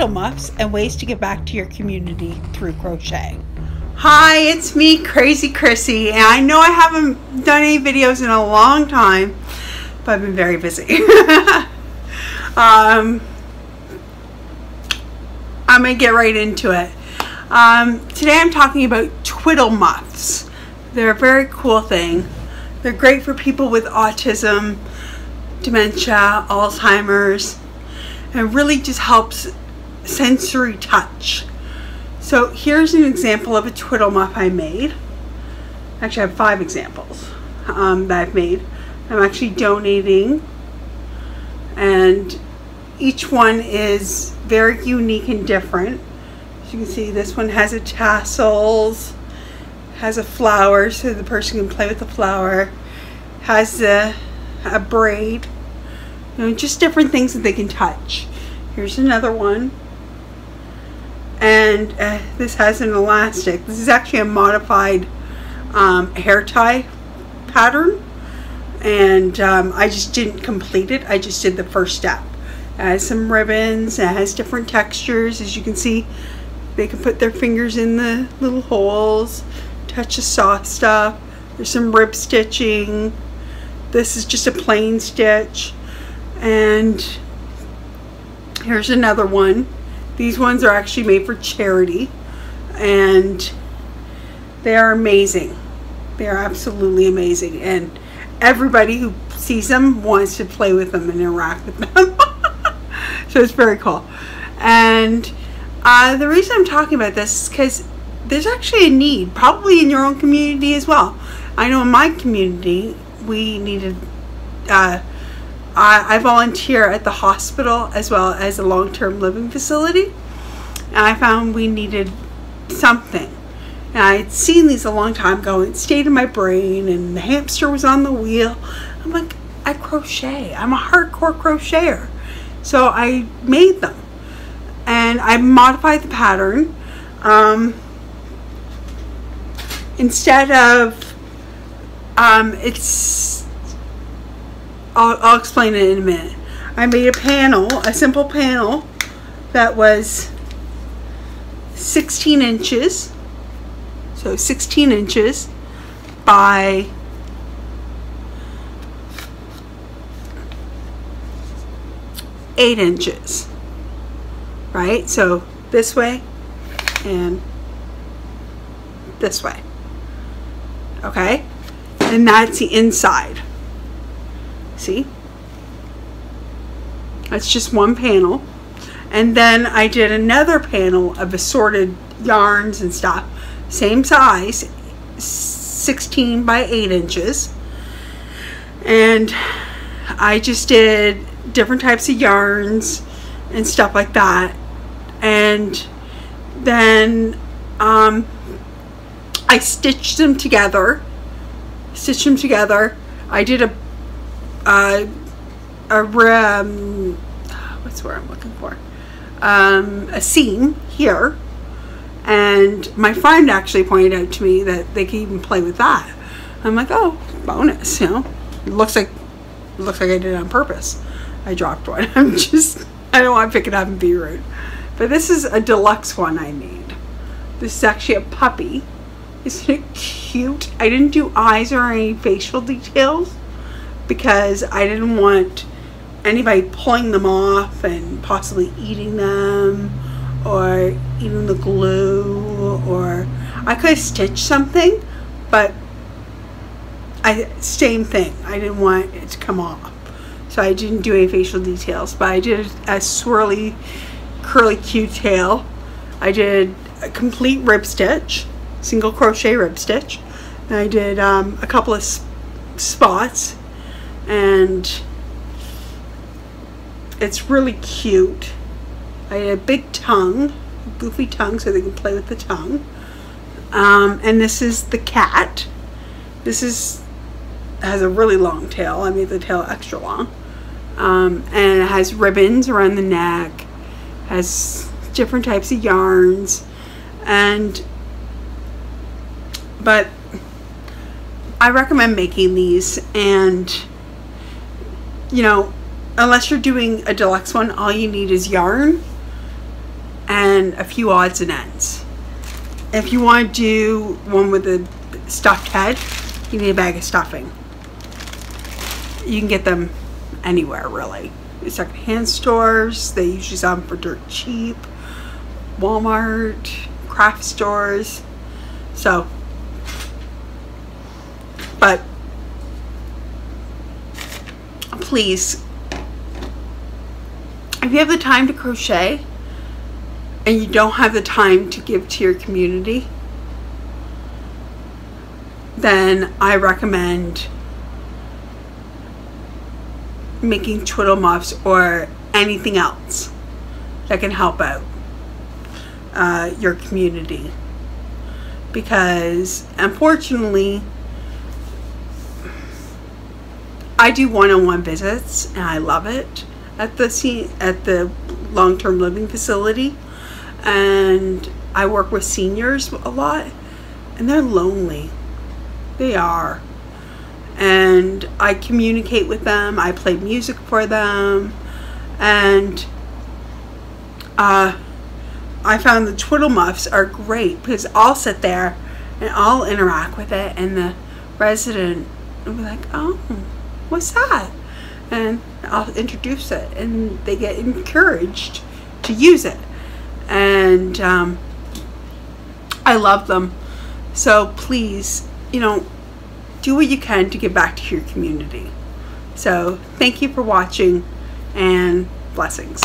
Twiddle Muffs and ways to give back to your community through crochet. Hi, it's me, Crazy Chrissy, and I know I haven't done any videos in a long time, but I've been very busy. I'm gonna get right into it. Today I'm talking about Twiddle Muffs. They're a very cool thing. They're great for people with autism, dementia, Alzheimer's, and really just helps sensory touch. So here's an example of a Twiddle Muff I made. Actually, I have 5 examples that I've made. I'm actually donating, and each one is very unique and different. As you can see, this one has a tassels, has a flower so the person can play with the flower, has a braid, you know, just different things that they can touch. Here's another one, and this has an elastic. This is actually a modified hair tie pattern, and I just didn't complete it. I just did the first step. It has some ribbons, it has different textures. As you can see, they can put their fingers in the little holes, touch the soft stuff. There's some rib stitching. This is just a plain stitch. And here's another one. These ones are actually made for charity, and they are amazing. They are absolutely amazing, and everybody who sees them wants to play with them and interact with them. So it's very cool. And the reason I'm talking about this is because there's actually a need, probably in your own community as well. I know in my community we needed, I volunteer at the hospital as well as a long-term living facility, and I found we needed something. And I had seen these a long time ago, and it stayed in my brain, and the hamster was on the wheel. I'm like, I crochet. I'm a hardcore crocheter. So I made them, and I modified the pattern. Instead of, I'll explain it in a minute. I made a panel, a simple panel that was 16 inches. So 16 inches by 8 inches, right? So this way and this way, okay? And that's the inside. See? That's just one panel. And then I did another panel of assorted yarns and stuff, same size, 16 by 8 inches. And I just did different types of yarns and stuff like that. And then I stitched them together. I did what's the word I'm looking for? A seam here, and my friend actually pointed out to me that they can even play with that. I'm like, oh, bonus, you know. It looks like I did it on purpose. I dropped one. I don't want to pick it up and be rude. But this is a deluxe one I made. This is actually a puppy. Isn't it cute? I didn't do eyes or any facial details because I didn't want anybody pulling them off and possibly eating them or eating the glue, or I could have stitched something, but same thing. I didn't want it to come off. So I didn't do any facial details, but I did a swirly, curly cute tail. I did a complete rib stitch, single crochet rib stitch. And I did a couple of spots, and it's really cute. I had a big tongue, goofy tongue, so they can play with the tongue. And this is the cat. This has a really long tail. I made the tail extra long. And it has ribbons around the neck, has different types of yarns, but I recommend making these. And you know, unless you're doing a deluxe one, all you need is yarn and a few odds and ends. If you want to do one with a stuffed head, you need a bag of stuffing. You can get them anywhere, really. Secondhand stores, they usually sell them for dirt cheap. Walmart, craft stores. So, but please, if you have the time to crochet and you don't have the time to give to your community, then I recommend making Twiddle Muffs or anything else that can help out your community. Because unfortunately, I do one-on-one visits and I love it at the long-term living facility, and I work with seniors a lot, and they're lonely. They are. And I communicate with them, I play music for them, and I found the Twiddle Muffs are great because I'll sit there and I'll interact with it, and the resident will be like, oh, what's that? And I'll introduce it, and they get encouraged to use it. And I love them. So please, you know, do what you can to give back to your community. So thank you for watching, and blessings.